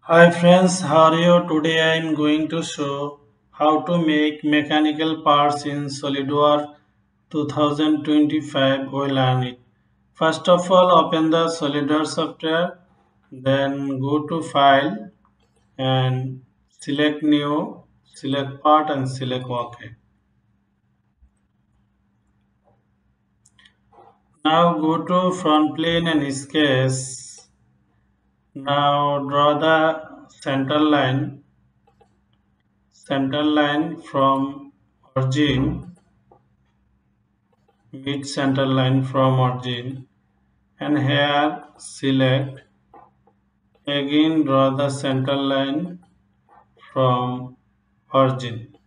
Hi friends, how are you? Today I am going to show how to make mechanical parts in SolidWorks 2025. We learn it. First of all, open the SolidWorks software, then go to File and select New, select Part and select OK. Now go to Front Plane and Sketch. Now draw the center line from origin, mid center line from origin, and here select, again draw the center line from origin,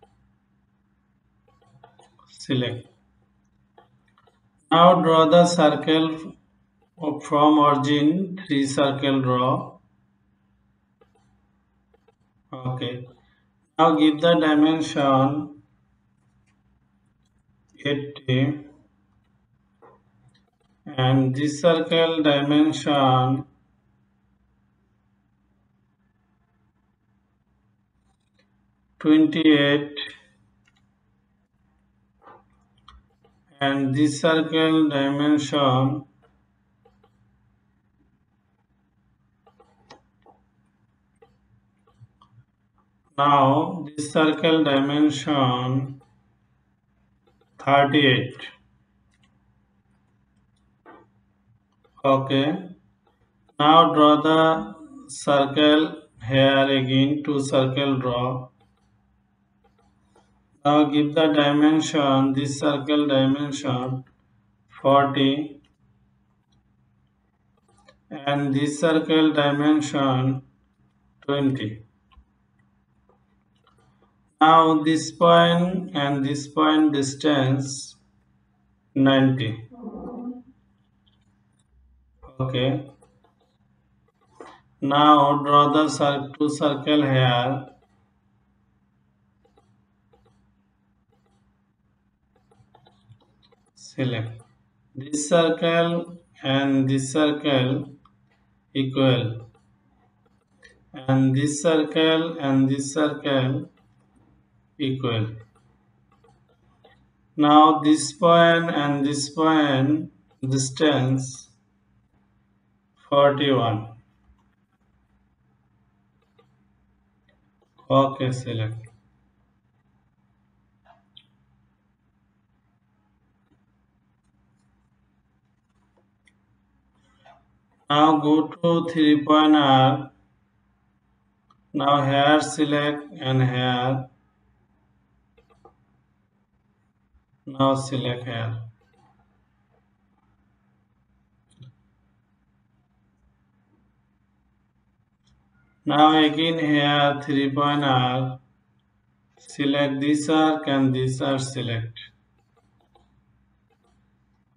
select. Now draw the circle from origin, 3 circle draw. Okay. Now give the dimension 80 and this circle dimension 28 and this circle dimension 38. Okay. Now draw the circle here, again 2 circle draw. Now give the dimension, this circle dimension 40 and this circle dimension 20. Now this point and this point distance 90. Okay. Now draw the 2 circle here. Select. This circle and this circle equal. And this circle and this circle equal. Now this point and this point distance 41. Okay, select. Now go to 3-point arc. Now here select and here. Now select here. Now again here 3-point arc. Select this arc and this arc select.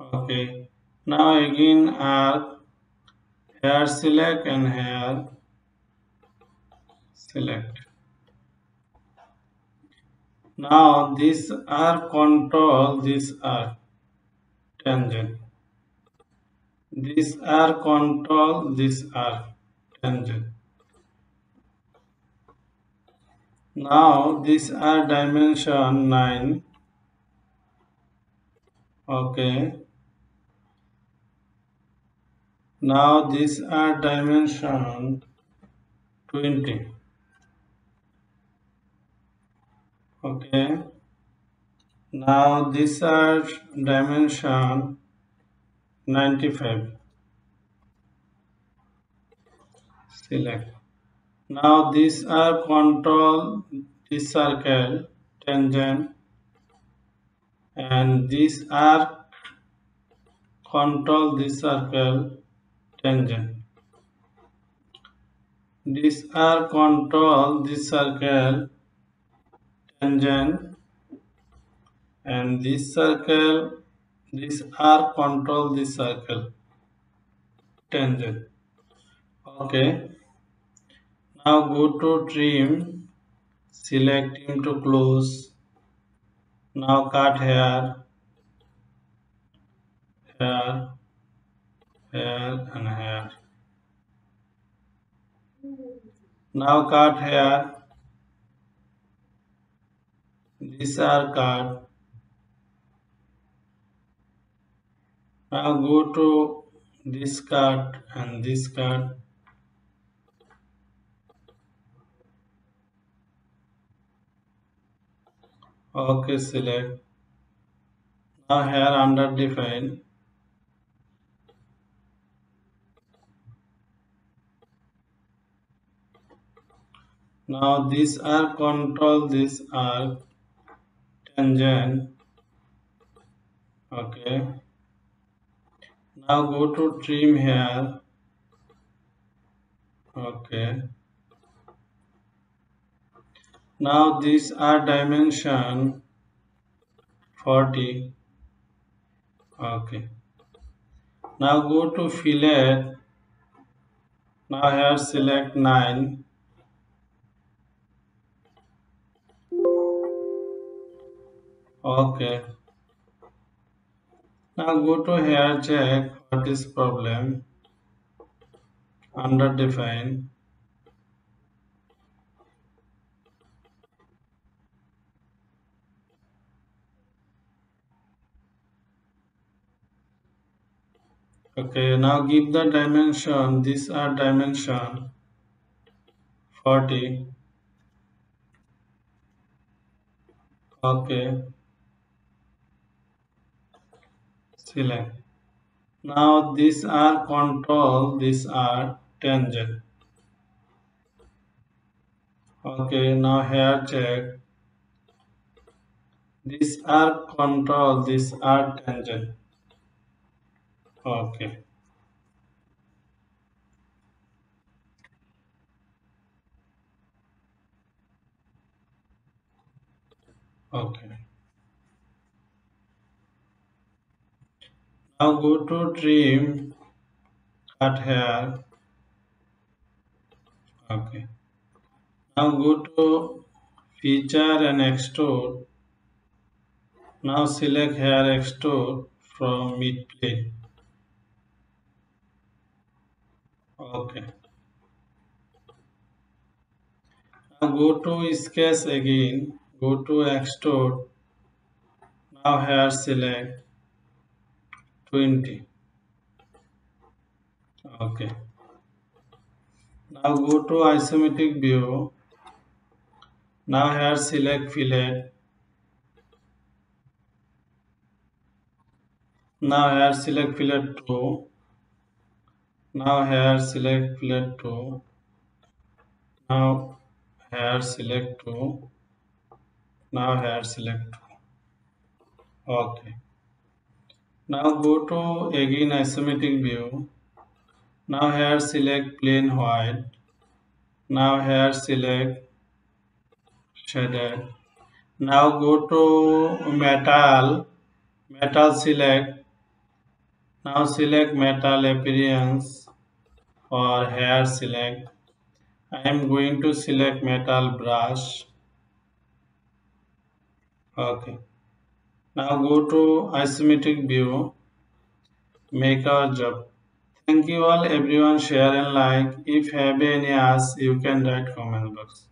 Okay. Now again arc. Here select and here select. Now this arc control this arc tangent. This arc control this arc tangent. Now this are dimension 9. Okay. Now this are dimension 20. Okay. Now this are dimension 95. Select. Now these are control this circle tangent and these are control this circle tangent. These are control this circle tangent and this circle, these are control this circle tangent. Okay. Now go to trim, select trim to close. Now cut here, here, here and here. Now cut here. These are cut. Now go to this cut and this cut. Okay, select. Now here under define. Now these are control, these are tangent. Okay. Now go to trim here. Okay. Now these are dimension 40. Okay. Now go to fillet. Now here select 9. Okay. Now go to here check what is problem. Under define. Okay, now give the dimension. These are dimension 40. Okay, select. Now these are control, these are tangent. Okay, now here check. These are control, these are tangent. Okay, okay. Now go to trim, cut here. Okay. Now go to feature and extrude. Now select here extrude from mid plane. Okay. Now go to sketch again. Go to extrude. Now here select 20. Okay. Now go to isometric view. Now here select fillet. Now here select fillet 2. Now here select fillet 2. Now here select 2. Now here select 2. Okay. Now go to again isometric view. Now here select plain white. Now here select shaded. Now go to metal. Metal select. Now select metal appearance or hair select. I am going to select metal brush. Okay. Now go to isometric view. Make our job. Thank you all everyone, share and like. If have any ask you can write comment box.